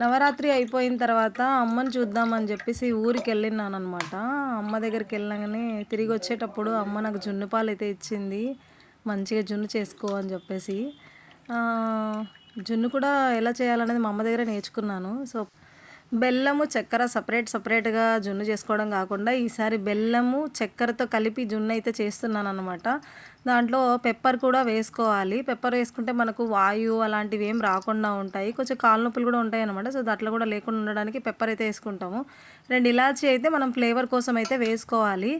నవరాత్రి అయిపోయిన తర్వాత అమ్మని చూద్దామని చెప్పేసి ఊరికెళ్ళినాననమాట. అమ్మ దగ్గరికెళ్ళంగానే తిరిగొచ్చేటప్పుడు అమ్మ నాకు జున్ను పాలైతే ఇచ్చింది. మంచిగా జున్ను చేసుకో అని చెప్పేసి. జున్ను కూడా ఎలా చేయాలనేది మా అమ్మ దగ్గర నేర్చుకున్నాను. సో, బెల్లము, చక్కెర సపరేట్‌గా జున్ను చేసుకోవడం కాకుండా ఈసారి బెల్లము, చక్కెరతో కలిపి జున్నయితే చేస్తున్నాననమాట. దాంట్లో పెప్పర్ కూడా వేసుకోవాలి. పెప్పర్ వేసుకుంటే మనకు వాయు అలాంటివేం రాకుండా ఉంటాయి. కొంచెం కాళ్ళు నొప్పులు కూడా ఉంటాయనమాట. సో, అట్లా కూడా లేకుండా ఉండడానికి పెప్పర్ అయితే ఏసుకుంటాము. 2 ఇలాచీ అయితే మనం ఫ్లేవర్ కోసం అయితే వేసుకోవాలి.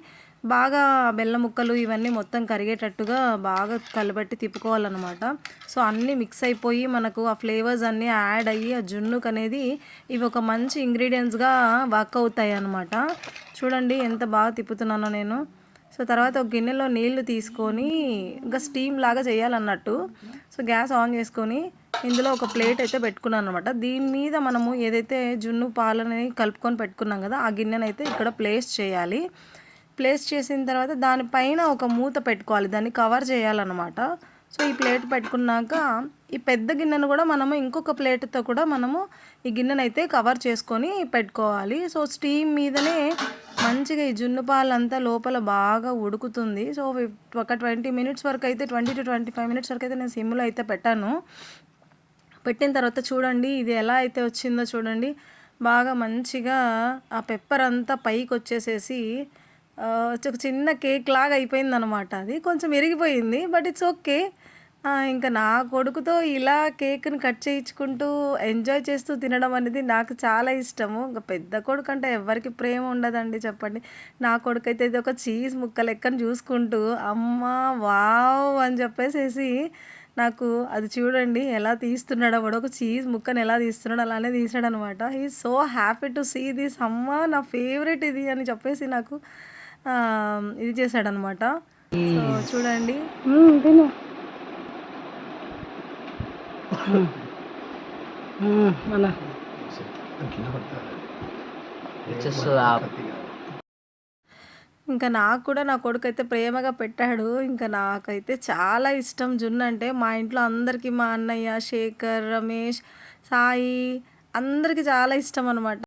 బాగా బెల్లం ముక్కలు ఇవన్నీ మొత్తం కరిగేటట్టుగా బాగా కలబెట్టి తిప్పుకోవాలనమాట. సో, అన్నీ మిక్స్ అయిపోయి మనకు ఆ ఫ్లేవర్స్ అన్నీ యాడ్ అయ్యి ఆ జున్నుకనేది ఇవి ఒక మంచి ఇంగ్రీడియెంట్స్‌గా వర్క్ అవుతాయన్నమాట. చూడండి ఎంత బాగా తిప్పుతున్నానో నేను. సో, తర్వాత ఒక గిన్నెలో నీళ్లు తీసుకొని ఇంకా స్టీమ్ లాగా చేయాలన్నట్టు. సో, గ్యాస్ ఆన్ చేసుకొని ఇందులో ఒక ప్లేట్ అయితే పెట్టుకున్నాననమాట. దీని మీద మనము ఏదైతే జున్ను పాలని కలుపుకొని పెట్టుకున్నాం కదా! ఆ గిన్నెనైతే ఇక్కడ ప్లేస్ చేయాలి. ప్లేస్ చేసిన తర్వాత దానిపైన ఒక మూత పెట్టుకోవాలి. దాన్ని కవర్ చేయాలన్నమాట. సో, ఈ ప్లేట్ పెట్టుకున్నాక ఈ పెద్ద గిన్నెను కూడా మనము ఇంకొక ప్లేట్‌తో కూడా మనము ఈ గిన్నెనైతే కవర్ చేసుకొని పెట్టుకోవాలి. సో, స్టీమ్ మీదనే మంచిగా ఈ జున్ను పాలంతా లోపల బాగా ఉడుకుతుంది. సో, ఒక 20 మినిట్స్ వరకైతే 20-25 మినిట్స్ వరకైతే నేను సిమ్‌లో అయితే పెట్టాను. పెట్టిన తర్వాత చూడండి ఇది ఎలా అయితే వచ్చిందో చూడండి. బాగా మంచిగా ఆ పెప్పర్ అంతా పైకొచ్చేసేసి ఒక చిన్న కేక్ లాగా అయిపోయిందనమాట అది. కొంచెం ఇరిగిపోయింది. But it's okay. ఇంకా నా కొడుకుతో ఇలా కేక్‌ని కట్ చేయించుకుంటూ ఎంజాయ్ చేస్తూ తినడం అనేది నాకు చాలా ఇష్టము. ఇంక పెద్ద కొడుకంటే ఎవ్వరికి ప్రేమ ఉండదండి చెప్పండి. నా కొడుకైతే ఇది ఒక చీజ్ ముక్క లెక్కన చూసుకుంటూ అమ్మా! వావ్! అని చెప్పేసేసి నాకు అది చూడండి ఎలా తీస్తున్నాడో వాడు ఒక చీజ్ ముక్కని ఎలా తీస్తున్నాడో అలానే తీసాడనమాట. He is so happy to see this అమ్మా! నా ఫేవరెట్ ఇది అని చెప్పేసి నాకు ఇది చేశాడనమాట. సో, చూడండి. తిను. మన ఇంకా నాకు కూడా నా కొడుకైతే ప్రేమగా పెట్టాడు. ఇంకా నాకైతే చాలా ఇష్టం జున్నంటే. మా ఇంట్లో అందరికీ మా అన్నయ్య, శేఖర్, రమేష్, సాయి అందరికీ చాలా ఇష్టం అనమాట.